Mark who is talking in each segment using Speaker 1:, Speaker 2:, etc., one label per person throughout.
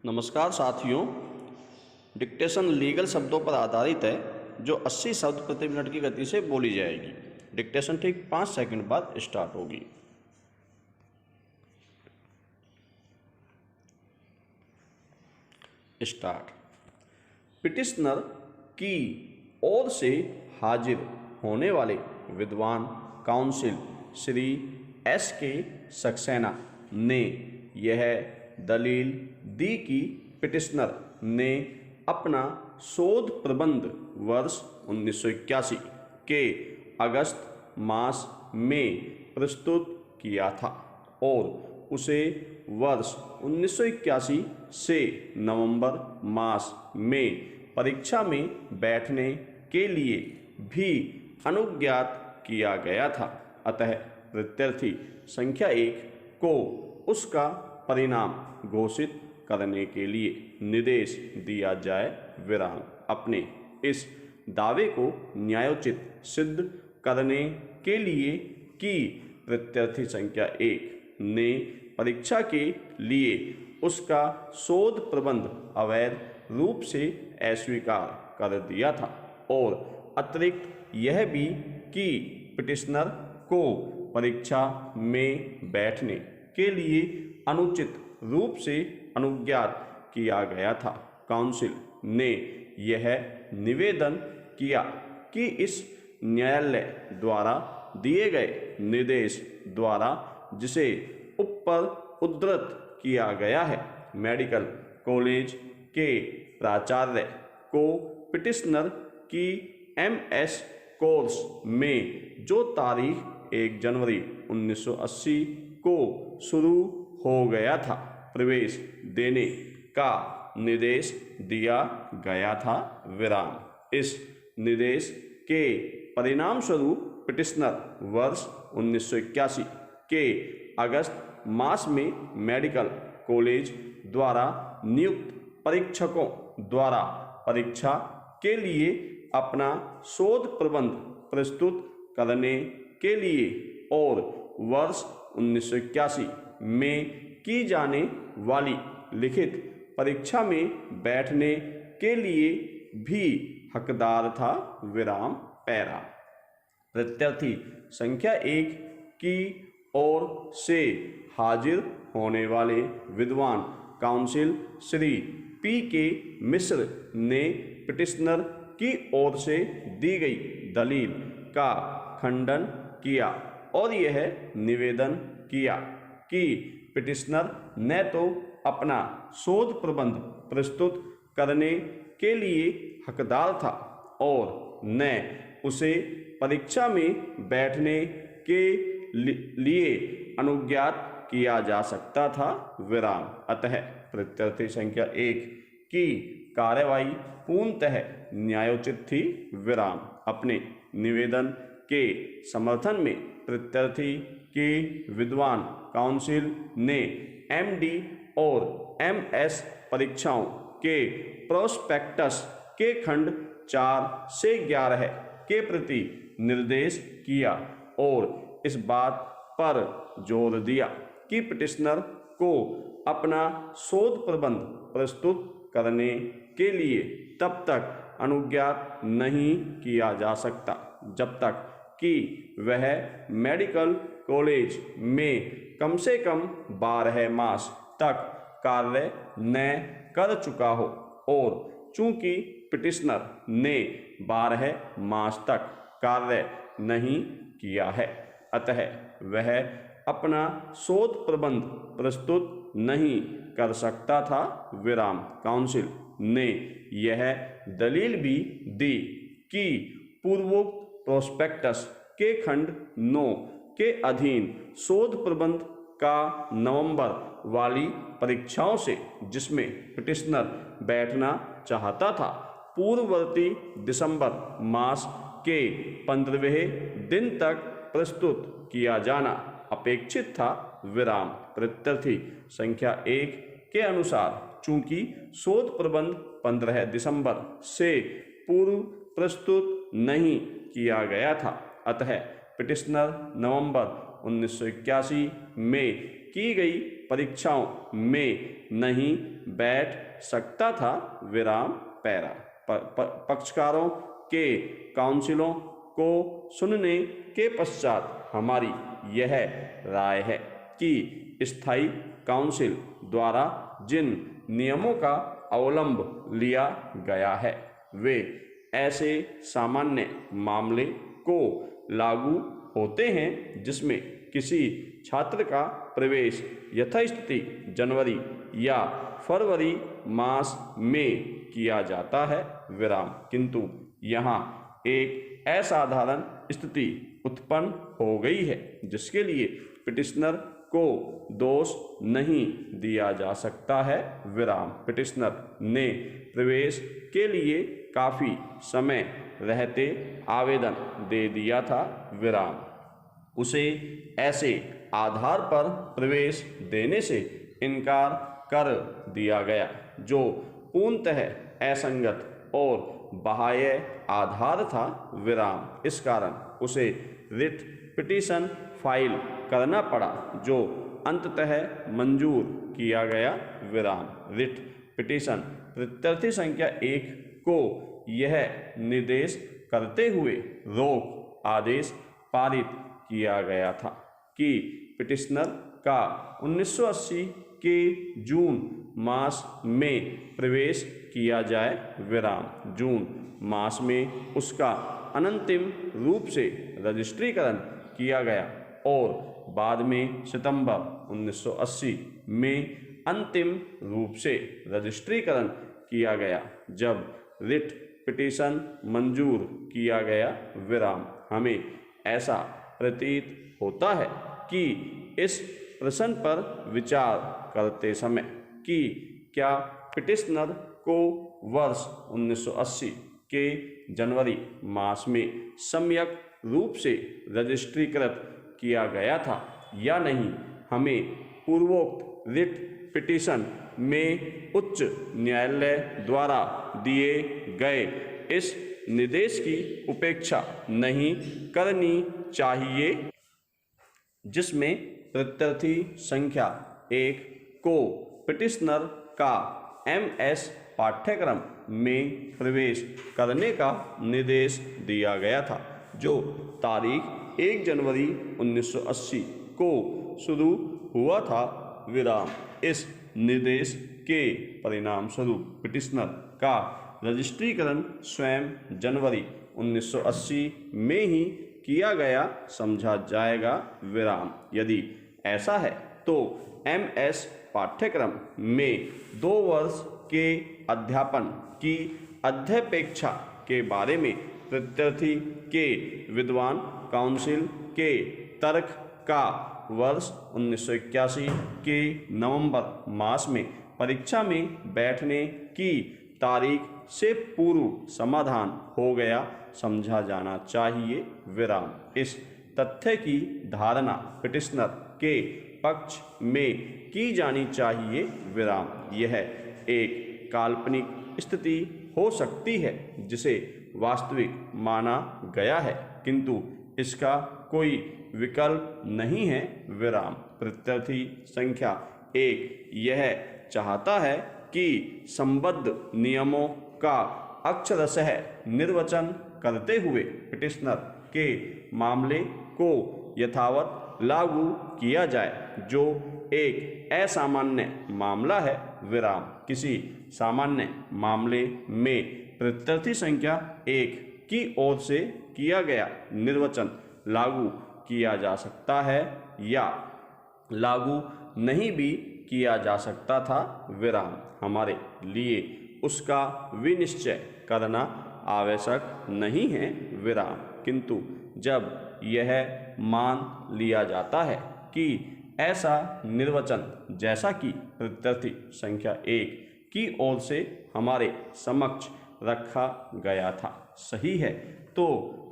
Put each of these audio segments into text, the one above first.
Speaker 1: नमस्कार साथियों। Dictation legal शब्दों पर आधारित है जो 80 शब्द प्रति मिनट की गति से बोली जाएगी। डिक्टेशन ठीक 5 सेकंड बाद स्टार्ट होगी। स्टार्ट। पिटिशनर की ओर से हाजिर होने वाले विद्वान काउंसिल श्री एस के सक्सेना ने यह दलील दी कि पिटिशनर ने अपना शोध प्रबंध वर्ष 1981 के अगस्त मास में प्रस्तुत किया था और उसे वर्ष 1981 से नवंबर मास में परीक्षा में बैठने के लिए भी अनुज्ञात किया गया था। अतः प्रत्यार्थी संख्या 1 को उसका परिणाम घोषित करने के लिए निर्देश दिया जाए। विराम। अपने इस दावे को न्यायोचित सिद्ध करने के लिए कि प्रत्यार्थी संख्या 1 ने परीक्षा के लिए उसका शोध प्रबंध अवैध रूप से अस्वीकार कर दिया था और अतिरिक्त यह भी कि पिटिशनर को परीक्षा में बैठने के लिए अनुचित रूप से अनुज्ञात किया गया था। काउंसिल ने यह निवेदन किया कि इस न्यायालय द्वारा दिए गए निर्देश द्वारा जिसे ऊपर उद्धृत किया गया है, मेडिकल कॉलेज के प्राचार्य को पिटिशनर की MS कोर्स में जो तारीख 1 जनवरी 1980 को शुरू हो गया था, प्रवेश देने का निर्देश दिया गया था। विराम। इस निर्देश के परिणाम स्वरूप पिटिशनर वर्ष 1981 के अगस्त मास में मेडिकल कॉलेज द्वारा नियुक्त परीक्षकों द्वारा परीक्षा के लिए अपना शोध प्रबंध प्रस्तुत करने के लिए और वर्ष 1981 में की जाने वाली लिखित परीक्षा में बैठने के लिए भी हकदार था। विराम। पैरा। प्रत्यार्थी संख्या 1 की ओर से हाजिर होने वाले विद्वान काउंसिल श्री PK मिश्र ने पिटिशनर की ओर से दी गई दलील का खंडन किया और यह निवेदन किया कि पिटिशनर न तो अपना शोध प्रबंध प्रस्तुत करने के लिए हकदार था और न उसे परीक्षा में बैठने के लिए अनुज्ञात किया जा सकता था। विराम। अतः प्रत्यार्थी संख्या 1 की कार्यवाही पूर्णतः न्यायोचित थी। विराम। अपने निवेदन के समर्थन में प्रत्यार्थी के विद्वान काउंसिल ने MD और MS परीक्षाओं के प्रोस्पेक्टस के खंड 4 से 11 के प्रति निर्देश किया और इस बात पर जोर दिया कि पिटिशनर को अपना शोध प्रबंध प्रस्तुत करने के लिए तब तक अनुज्ञात नहीं किया जा सकता जब तक कि वह मेडिकल कॉलेज में कम से कम 12 मास तक कार्य न कर चुका हो और चूंकि पिटिशनर ने 12 मास तक कार्य नहीं किया है, अतः वह अपना शोध प्रबंध प्रस्तुत नहीं कर सकता था। विराम। काउंसिल ने यह दलील भी दी कि पूर्वोक्त प्रोस्पेक्टस के खंड 9 के अधीन शोध प्रबंध का नवंबर वाली परीक्षाओं से जिसमें पिटिशनर बैठना चाहता था, पूर्ववर्ती दिसंबर मास के 15वें दिन तक प्रस्तुत किया जाना अपेक्षित था। विराम। प्रत्यार्थी संख्या 1 के अनुसार चूंकि शोध प्रबंध 15 दिसंबर से पूर्व प्रस्तुत नहीं किया गया था, अतः पिटिशनर नवंबर 1981 में की गई परीक्षाओं में नहीं बैठ सकता था, विराम पैरा। पक्षकारों के काउंसिलों को सुनने के पश्चात हमारी यह राय है कि स्थायी काउंसिल द्वारा जिन नियमों का अवलंब लिया गया है वे ऐसे सामान्य मामले को लागू होते हैं जिसमें किसी छात्र का प्रवेश यथास्थिति जनवरी या फरवरी मास में किया जाता है, विराम। किंतु यहाँ एक असाधारण स्थिति उत्पन्न हो गई है जिसके लिए पिटिशनर को दोष नहीं दिया जा सकता है, विराम। पिटिशनर ने प्रवेश के लिए काफ़ी समय रहते आवेदन दे दिया था, विराम। उसे ऐसे आधार पर प्रवेश देने से इनकार कर दिया गया जो पूर्णतः असंगत और बाह्य आधार था, विराम। इस कारण उसे रिट पिटीशन फाइल करना पड़ा जो अंततः मंजूर किया गया, विराम। रिट पिटीशन प्रत्यर्थी संख्या 1 को यह निर्देश करते हुए रोक आदेश पारित किया गया था कि पिटिशनर का 1980 के जून मास में प्रवेश किया जाए, विराम। जून मास में उसका अनंतिम रूप से रजिस्ट्रीकरण किया गया और बाद में सितंबर 1980 में अंतिम रूप से रजिस्ट्रीकरण किया गया जब रिट पिटीशन मंजूर किया गया, विराम। हमें ऐसा प्रतीत होता है कि इस प्रश्न पर विचार करते समय कि क्या पिटिशनर को वर्ष 1980 के जनवरी मास में सम्यक रूप से रजिस्ट्रीकृत किया गया था या नहीं, हमें पूर्वोक्त रिट पिटीशन में उच्च न्यायालय द्वारा दिए गए इस निर्देश की उपेक्षा नहीं करनी चाहिए जिसमें प्रत्यर्थी संख्या 1 को पिटिशनर का MS पाठ्यक्रम में प्रवेश करने का निर्देश दिया गया था जो तारीख 1 जनवरी 1980 को शुरू हुआ था, विराम। इस निर्देश के परिणाम स्वरूप पिटिशनर का रजिस्ट्रीकरण स्वयं जनवरी 1980 में ही किया गया समझा जाएगा, विराम। यदि ऐसा है तो MS पाठ्यक्रम में 2 वर्ष के अध्यापन की अध्यपेक्षा के बारे में प्रत्यर्थी के विद्वान काउंसिल के तर्क का वर्ष 1981 के नवंबर मास में परीक्षा में बैठने की तारीख से पूर्व समाधान हो गया समझा जाना चाहिए, विराम। इस तथ्य की धारणा पिटिशनर के पक्ष में की जानी चाहिए, विराम। यह एक काल्पनिक स्थिति हो सकती है जिसे वास्तविक माना गया है किंतु इसका कोई विकल्प नहीं है, विराम। प्रत्यर्थी संख्या 1 यह चाहता है कि संबद्ध नियमों का अक्षरशः निर्वचन करते हुए पिटिशनर के मामले को यथावत लागू किया जाए जो एक असामान्य मामला है, विराम। किसी सामान्य मामले में प्रत्यर्थी संख्या 1 की ओर से किया गया निर्वचन लागू किया जा सकता है या लागू नहीं भी किया जा सकता था, विराम। हमारे लिए उसका विनिश्चय करना आवश्यक नहीं है, विराम। किंतु जब यह मान लिया जाता है कि ऐसा निर्वचन जैसा कि प्रत्यर्थी संख्या 1 की ओर से हमारे समक्ष रखा गया था सही है तो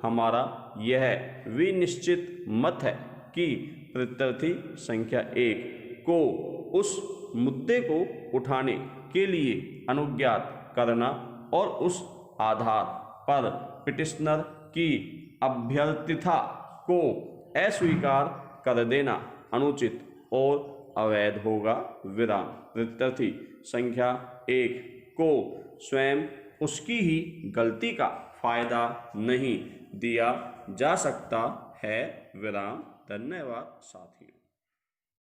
Speaker 1: हमारा यह विनिश्चित मत है कि प्रत्यर्थी संख्या 1 को उस मुद्दे को उठाने के लिए अनुज्ञात करना और उस आधार पर पिटिशनर की अभ्यर्थिता को अस्वीकार कर देना अनुचित और अवैध होगा विराम। विद्यार्थी संख्या 1 को स्वयं उसकी ही गलती का फायदा नहीं दिया जा सकता है विराम। धन्यवाद साथियों।